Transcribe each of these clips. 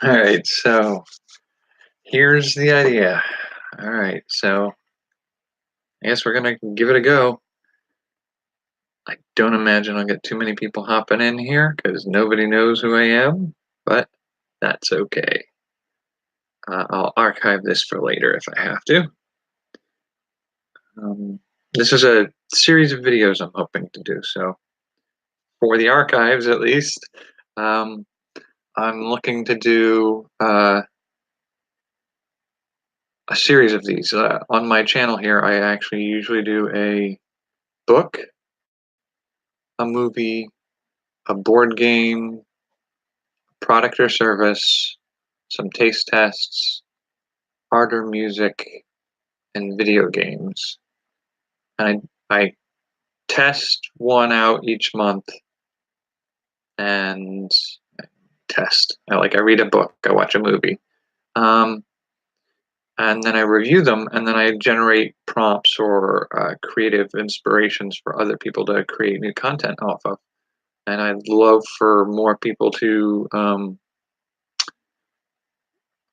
All right, so here's the idea. All right, so I guess we're gonna give it a go. I don't imagine I'll get too many people hopping in here because nobody knows who I am, but that's okay. I'll archive this for later if I have to. This is a series of videos I'm hoping to do, so for the archives at least, um, I'm looking to do a series of these. On my channel here, I actually usually do a book, a movie, a board game, product or service, some taste tests, art or music, and video games. And I test one out each month and test. I read a book, I watch a movie. And then I review them, and then I generate prompts or creative inspirations for other people to create new content off of. And I'd love for more people to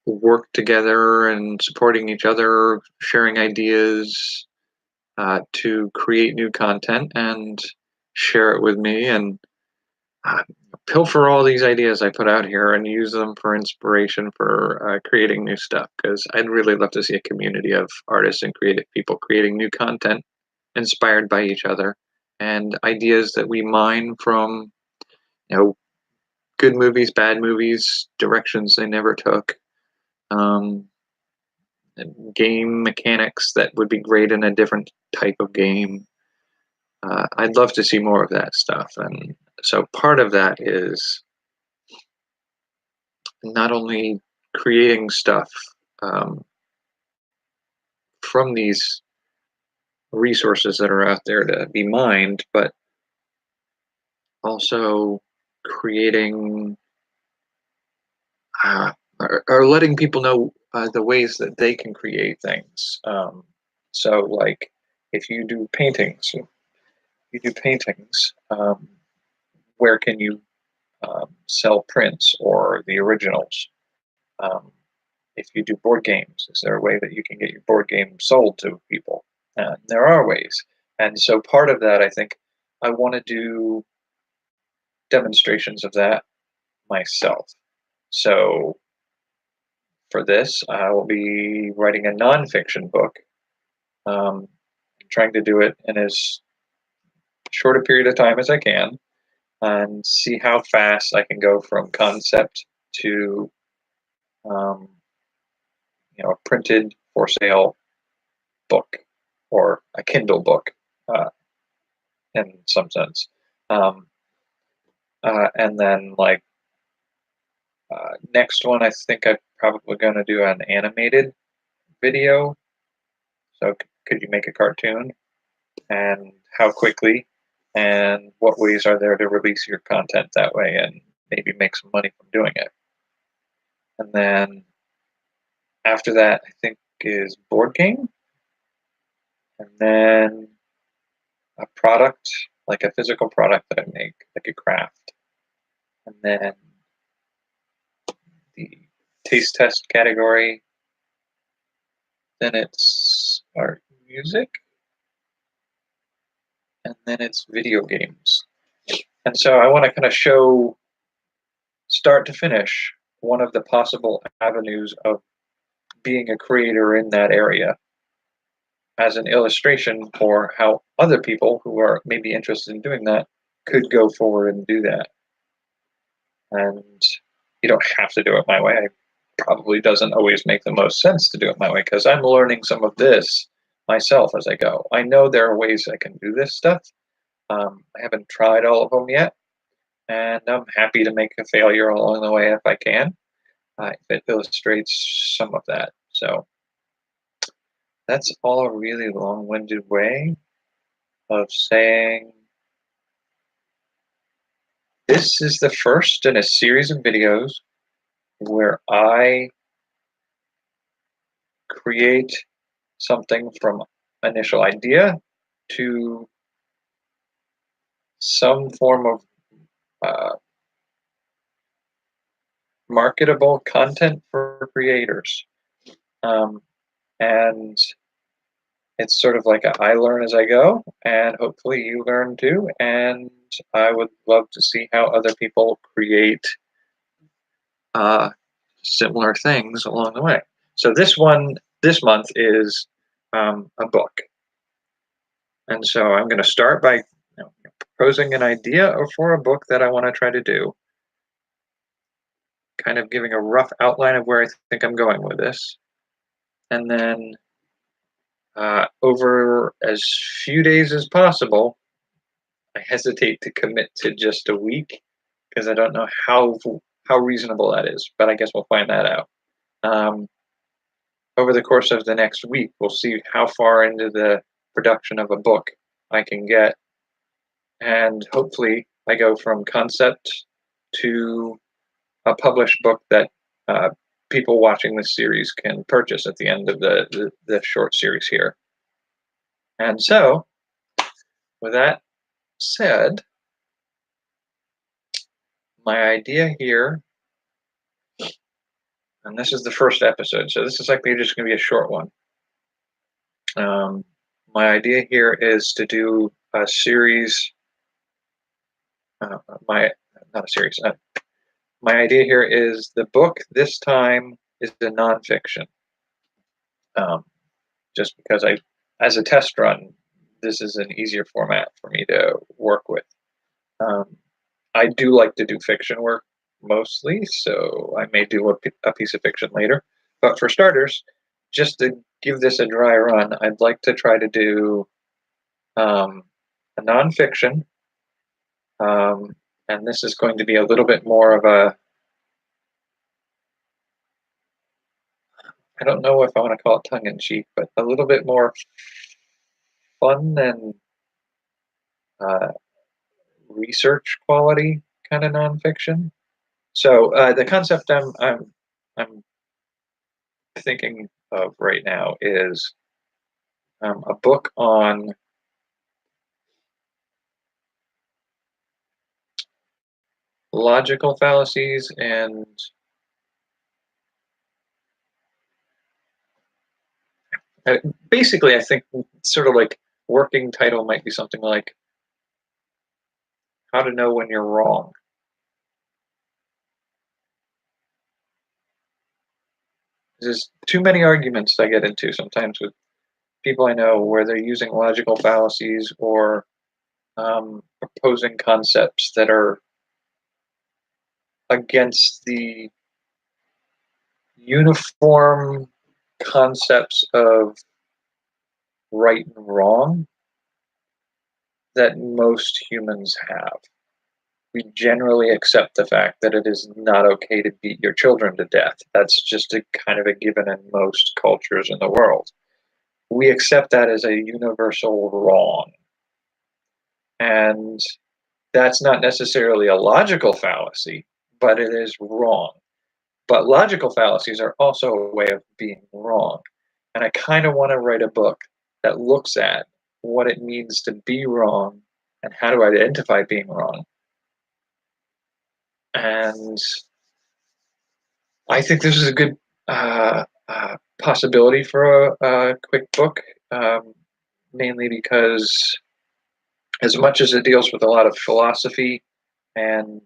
work together and supporting each other, sharing ideas to create new content and share it with me and uh, pilfer all these ideas I put out here and use them for inspiration for creating new stuff. Because I'd really love to see a community of artists and creative people creating new content inspired by each other and ideas that we mine from, you know, good movies, bad movies, directions they never took. Um, Game mechanics that would be great in a different type of game. I'd love to see more of that stuff. And so part of that is not only creating stuff um, from these resources that are out there to be mined, but also creating or letting people know the ways that they can create things. So, like, if you do paintings, where can you sell prints or the originals? Um, if you do board games, is there a way that you can get your board game sold to people? There are ways. And so part of that, I think, I want to do demonstrations of that myself. So for this, I will be writing a nonfiction book, um, trying to do it in as short a period of time as I can and see how fast I can go from concept to um, a printed for sale book or a Kindle book in some sense. Um, and then next one, I think I'm probably going to do an animated video. So could you make a cartoon and how quickly and what ways are there to release your content that way and maybe make some money from doing it. And then after that, I think is board game. And then a product, like a physical product that I make, like a craft. And then the taste test category. Then it's art music. And then it's video games. And so I want to kind of show, start to finish, one of the possible avenues of being a creator in that area as an illustration for how other people who are maybe interested in doing that could go forward and do that. And you don't have to do it my way. It probably doesn't always make the most sense to do it my way because I'm learning some of this myself as I go. I know there are ways I can do this stuff. I haven't tried all of them yet, and I'm happy to make a failure along the way if I can. If it illustrates some of that. So that's all a really long-winded way of saying this is the first in a series of videos where I create something from initial idea to some form of uh, marketable content for creators. Um, and it's sort of like I learn as I go, and hopefully you learn too. And I would love to see how other people create uh, similar things along the way. So this month is a book, and so I'm going to start by proposing an idea for a book that I want to try to do, kind of giving a rough outline of where I think I'm going with this, and then over as few days as possible. I hesitate to commit to just a week because I don't know how reasonable that is, but I guess we'll find that out. Um, Over the course of the next week, we'll see how far into the production of a book I can get, and hopefully, I go from concept to a published book that uh, people watching this series can purchase at the end of the short series here. And so, with that said, my idea here, and this is the first episode, so this is likely just going to be a short one. My idea here is to do a series. My Not a series. My idea here is the book this time is a nonfiction. Just because as a test run, this is an easier format for me to work with. I do like to do fiction work mostly, so I may do a piece of fiction later. But for starters, just to give this a dry run, I'd like to try to do a nonfiction, and this is going to be a little bit more of I don't know if I want to call it tongue-in-cheek, but a little bit more fun and uh, research quality kind of nonfiction. So the concept I'm thinking of right now is a book on logical fallacies and basically I think sort of like working title might be something like how to know when you're wrong. There's too many arguments I get into sometimes with people I know where they're using logical fallacies or proposing concepts that are against the uniform concepts of right and wrong that most humans have. We generally accept the fact that it is not okay to beat your children to death. That's just a kind of a given in most cultures in the world. We accept that as a universal wrong. And that's not necessarily a logical fallacy, but it is wrong. But logical fallacies are also a way of being wrong. And I kind of want to write a book that looks at what it means to be wrong and how to identify being wrong. And I think this is a good possibility for a quick book, mainly because as much as it deals with a lot of philosophy and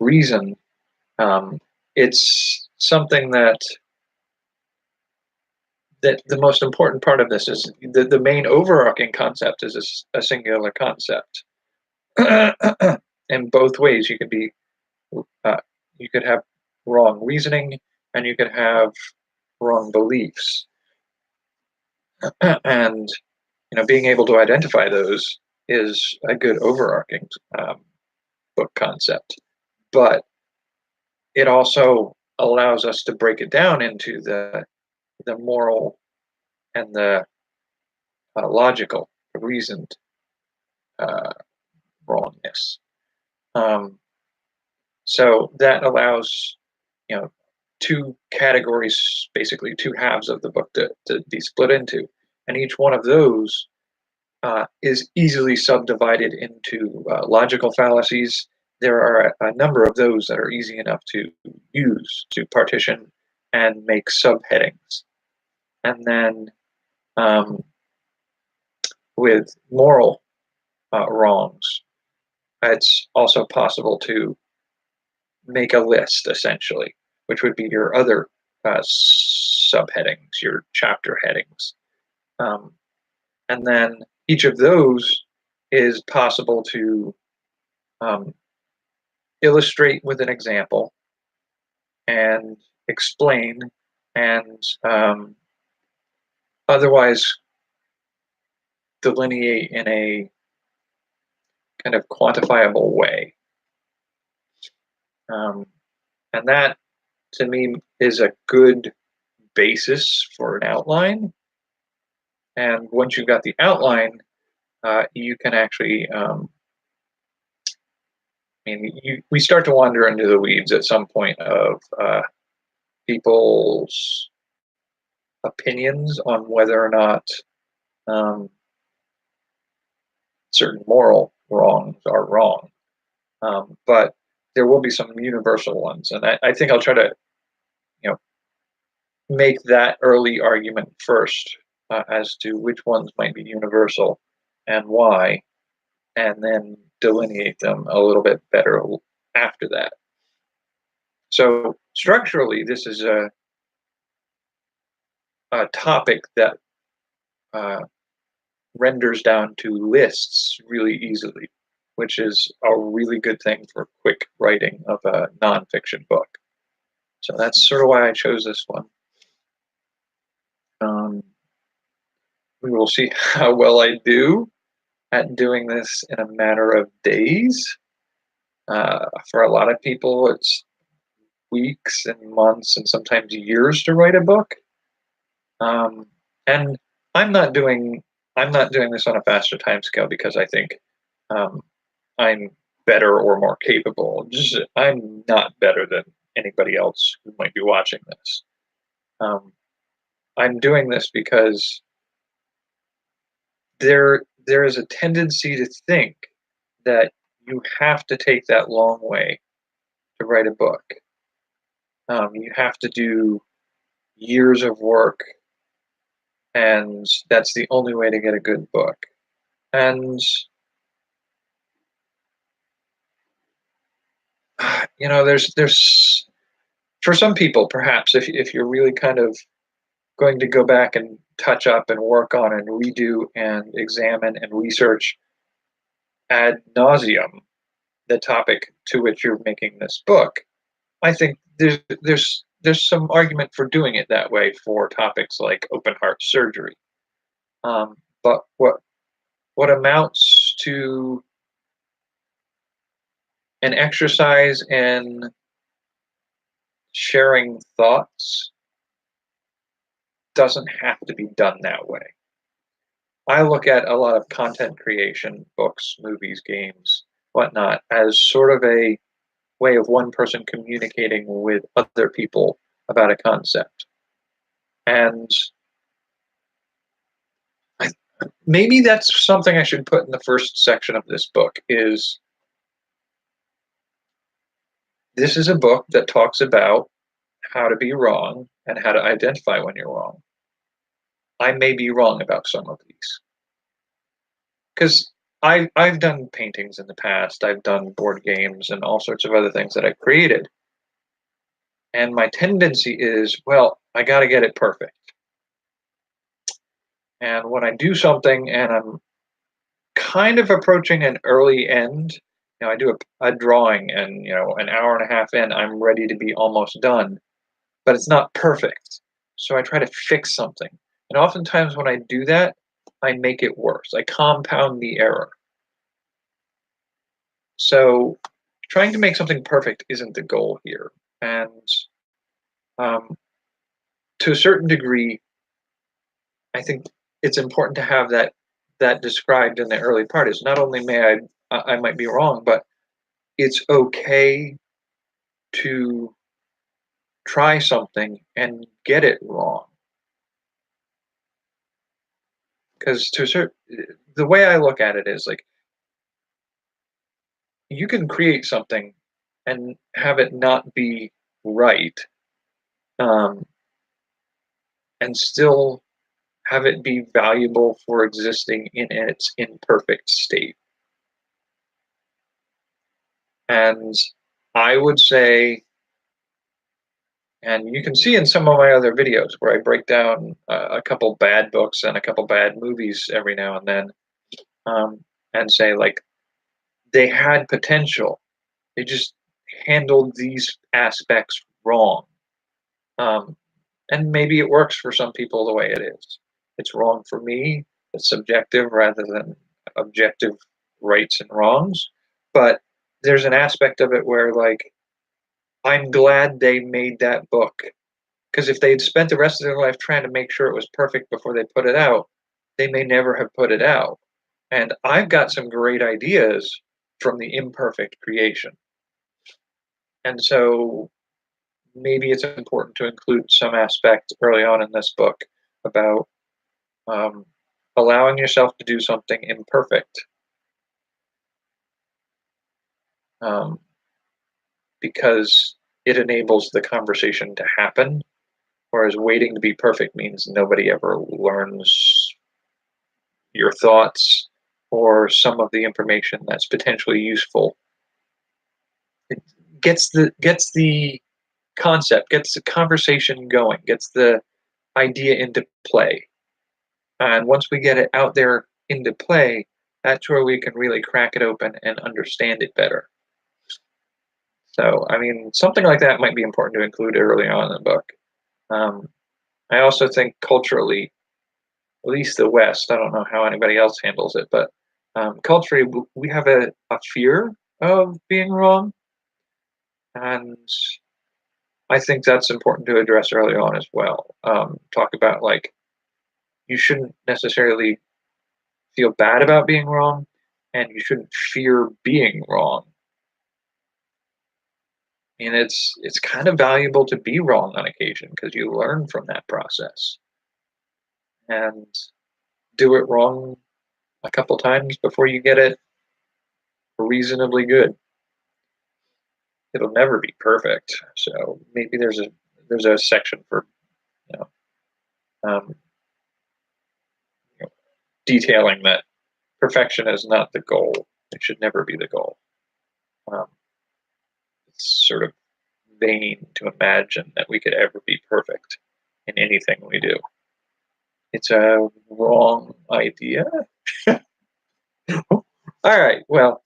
reason, it's something that the most important part of this is the main overarching concept is a singular concept. In both ways, uh, you could have wrong reasoning and you could have wrong beliefs, and being able to identify those is a good overarching book concept. But it also allows us to break it down into the moral and the logical, reasoned wrongness. Um, so that allows, two categories, basically two halves of the book to be split into. And each one of those is easily subdivided into logical fallacies there are a number of those that are easy enough to use to partition and make subheadings. And then um, with moral wrongs, it's also possible to make a list, essentially, which would be your other subheadings, your chapter headings. Um, and then each of those is possible to um, illustrate with an example and explain and otherwise delineate in a kind of quantifiable way. Um, and that, to me, is a good basis for an outline. And once you've got the outline, you can actually, we start to wander into the weeds at some point of people's opinions on whether or not um, certain moral wrongs are wrong. But there will be some universal ones, and I think I'll try to, you know, make that early argument first as to which ones might be universal and why, and then delineate them a little bit better after that. So structurally, this is a topic that uh, renders down to lists really easily, which is a really good thing for quick writing of a nonfiction book. So that's sort of why I chose this one. We will see how well I do at doing this in a matter of days. For a lot of people, it's weeks and months and sometimes years to write a book. And I'm not doing this on a faster time scale because I think um, I'm better or more capable. I'm not better than anybody else who might be watching this. I'm doing this because there is a tendency to think that you have to take that long way to write a book. You have to do years of work, and that's the only way to get a good book. And there's for some people, perhaps if you're really kind of going to go back and touch up and work on and redo and examine and research ad nauseum the topic to which you're making this book, I think there's some argument for doing it that way for topics like open heart surgery. But what amounts to an exercise in sharing thoughts doesn't have to be done that way. I look at a lot of content creation, books, movies, games, whatnot, as sort of a way of one person communicating with other people about a concept. And maybe that's something I should put in the first section of this book is this is a book that talks about how to be wrong and how to identify when you're wrong. I may be wrong about some of these. Because I've done paintings in the past, I've done board games and all sorts of other things that I've created. And my tendency is, well, I got to get it perfect. And when I do something and I'm kind of approaching an early end, I do a drawing and, an hour and a half in, I'm ready to be almost done, but it's not perfect. So I try to fix something. And oftentimes when I do that, I make it worse. I compound the error. So trying to make something perfect isn't the goal here. And um, to a certain degree, I think it's important to have that described in the early part. Is not only I might be wrong, but it's okay to try something and get it wrong. Because the way I look at it is like you can create something and have it not be right, um, and still have it be valuable for existing in its imperfect state. And I would say, and you can see in some of my other videos where I break down a couple bad books and a couple bad movies every now and then, and say, like, they had potential. They just handled these aspects wrong. Um, and maybe it works for some people the way it is. It's wrong for me. It's subjective rather than objective rights and wrongs. But there's an aspect of it where, like, I'm glad they made that book, because if they'd spent the rest of their life trying to make sure it was perfect before they put it out, they may never have put it out. And I've got some great ideas from the imperfect creation. And so maybe it's important to include some aspect early on in this book about um, allowing yourself to do something imperfect, um, because it enables the conversation to happen, whereas waiting to be perfect means nobody ever learns your thoughts or some of the information that's potentially useful. It gets the concept, gets the conversation going, gets the idea into play. And once we get it out there into play, that's where we can really crack it open and understand it better. So, I mean, something like that might be important to include early on in the book. Um, I also think culturally, at least the West, I don't know how anybody else handles it, but culturally, we have a fear of being wrong. And I think that's important to address early on as well. Talk about, like, you shouldn't necessarily feel bad about being wrong, and you shouldn't fear being wrong. And it's kind of valuable to be wrong on occasion because you learn from that process, and do it wrong a couple times before you get it reasonably good. It'll never be perfect, so maybe there's a section for, you know, um, you know, detailing that perfection is not the goal. It should never be the goal. Um, it's sort of vain to imagine that we could ever be perfect in anything we do. It's a wrong idea. All right. Well,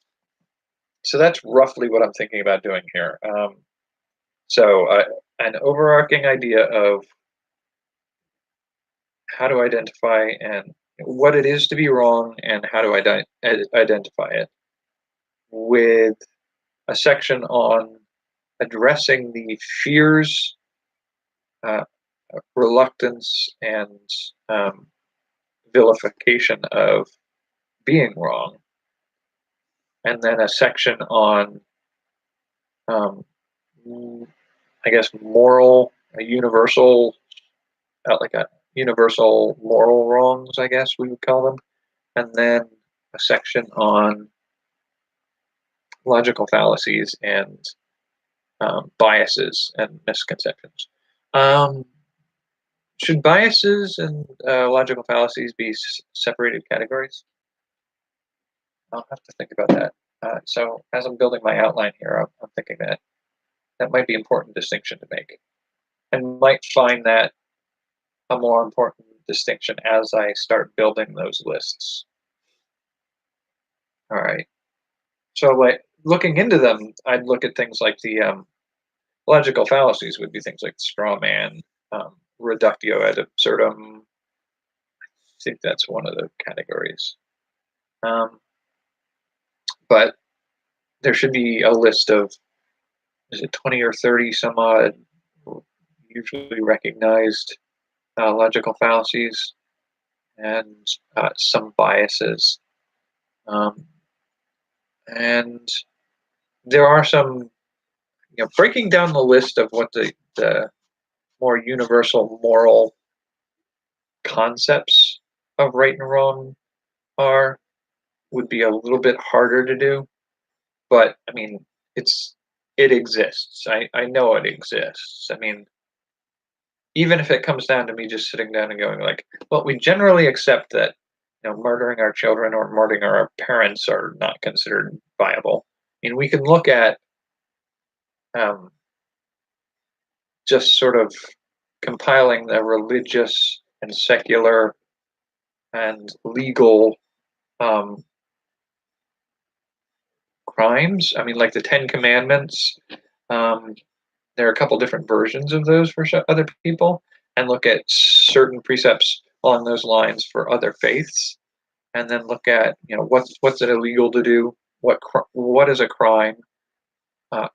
so that's roughly what I'm thinking about doing here. So, an overarching idea of how to identify and what it is to be wrong and how to identify it, with a section on addressing the fears, uh, reluctance, and um, vilification of being wrong, and then a section on, um, I guess, a universal, like a universal moral wrongs, I guess we would call them, and then a section on logical fallacies and biases and misconceptions. Um, should biases and logical fallacies be separated categories? I'll have to think about that. So as I'm building my outline here, I'm thinking that that might be an important distinction to make, and might find that a more important distinction as I start building those lists. All right. So, like, looking into them, I'd look at things like the logical fallacies would be things like straw man, reductio ad absurdum. I think that's one of the categories. Um, but there should be a list of, is it 20 or 30 some odd usually recognized logical fallacies, and some biases. Um, and there are some, breaking down the list of what the more universal moral concepts of right and wrong are would be a little bit harder to do. but I mean, it exists. I know it exists. I mean, even if it comes down to me just sitting down and going like, well, we generally accept that murdering our children or murdering our parents are not considered viable. I mean, we can look at um, just sort of compiling the religious and secular and legal um, crimes. I mean, like the Ten Commandments. Um, there are a couple different versions of those for other people, and look at certain precepts along those lines for other faiths, and then look at what's it illegal to do, what is a crime, uh,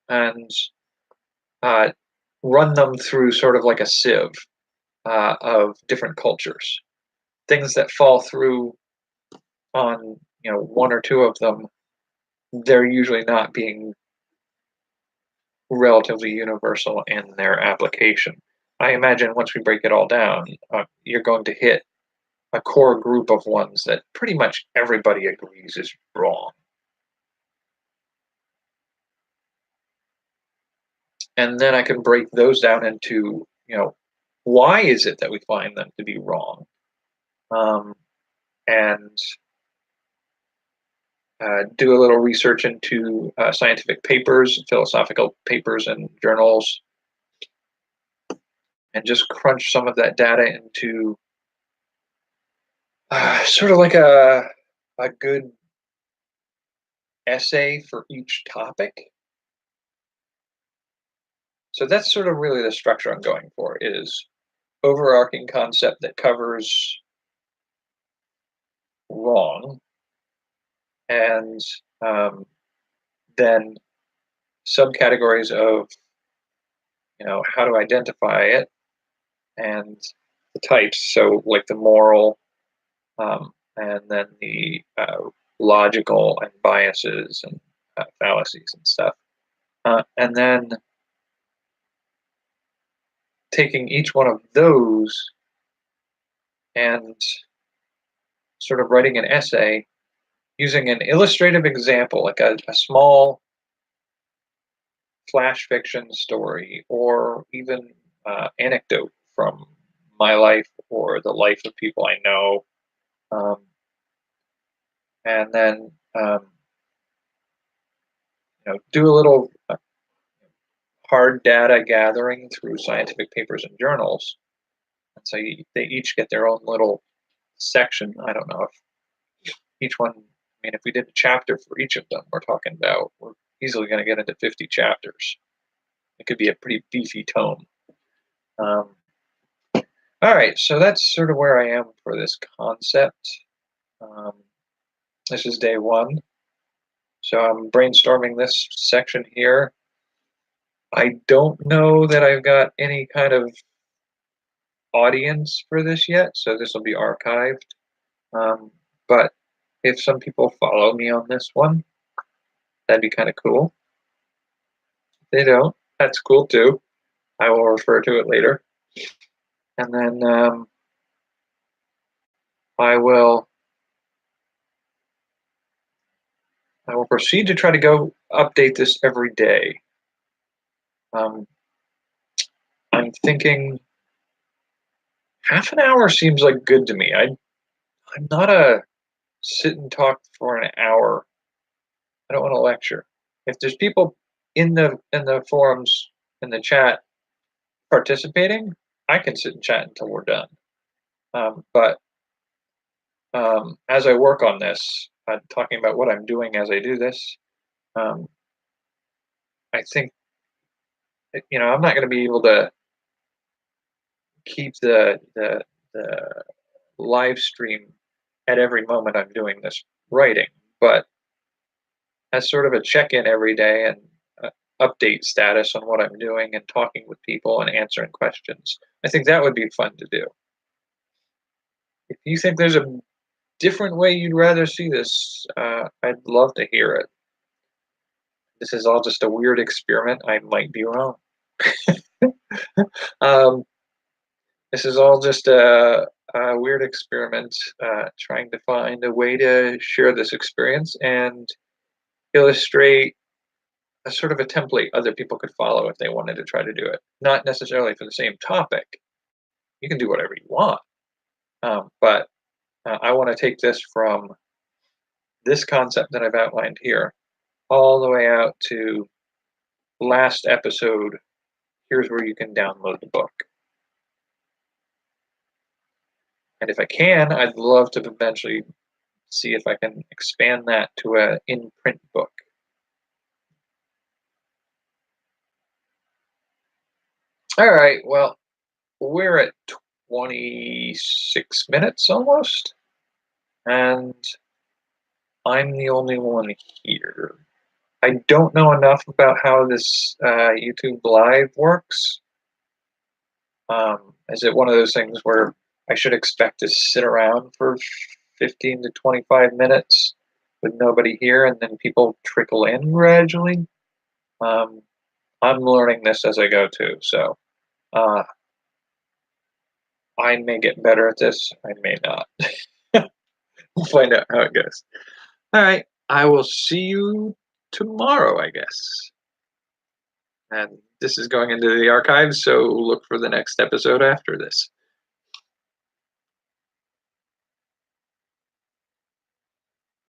and uh, run them through sort of like a sieve of different cultures. Things that fall through on one or two of them, they're usually not being relatively universal in their application. I imagine once we break it all down, you're going to hit a core group of ones that pretty much everybody agrees is wrong. And then I can break those down into, why is it that we find them to be wrong? And do a little research into scientific papers, philosophical papers, and journals, and just crunch some of that data into sort of like a good essay for each topic. So that's sort of really the structure I'm going for, is overarching concept that covers wrong, and then subcategories of how to identify it and the types. So like the moral, and then the logical and biases and fallacies and stuff, and then taking each one of those and sort of writing an essay using an illustrative example, like a small flash fiction story, or even anecdote from my life or the life of people I know, um, and then do a little hard data gathering through scientific papers and journals. And so they each get their own little section. I don't know if each one. I mean, if we did a chapter for each of them, we're easily going to get into 50 chapters. It could be a pretty beefy tome. Um, all right, so that's sort of where I am for this concept. Um, this is day one. So I'm brainstorming this section here. I don't know that I've got any kind of audience for this yet, so this will be archived. But if some people follow me on this one, that'd be kind of cool. If they don't, that's cool too. I will refer to it later. And then I will proceed to try to go update this every day. I'm thinking half an hour seems like good to me. I'm not a sit and talk for an hour. I don't want to lecture. If there's people in the forums, in the chat, participating, I can sit and chat until we're done. But as I work on this, talking about what I'm doing as I do this, um, I think I'm not going to be able to keep the live stream at every moment I'm doing this writing, but as sort of a check-in every day and update status on what I'm doing and talking with people and answering questions, I think that would be fun to do. If you think there's a different way you'd rather see this, I'd love to hear it. This is all just a weird experiment. I might be wrong. um, this is all just a weird experiment, trying to find a way to share this experience. And illustrate a sort of a template other people could follow if they wanted to try to do it. Not necessarily for the same topic. You can do whatever you want. But I want to take this from this concept that I've outlined here all the way out to last episode. Here's where you can download the book. And if I can, I'd love to eventually see if I can expand that to an in-print book. All right, well, we're at 26 minutes almost, and I'm the only one here. I don't know enough about how this YouTube Live works. Is it one of those things where I should expect to sit around for 15 to 25 minutes with nobody here and then people trickle in gradually? I'm learning this as I go too, so I may get better at this, I may not. We'll find out how it goes. All right, I will see you tomorrow, I guess. And this is going into the archives, so look for the next episode after this.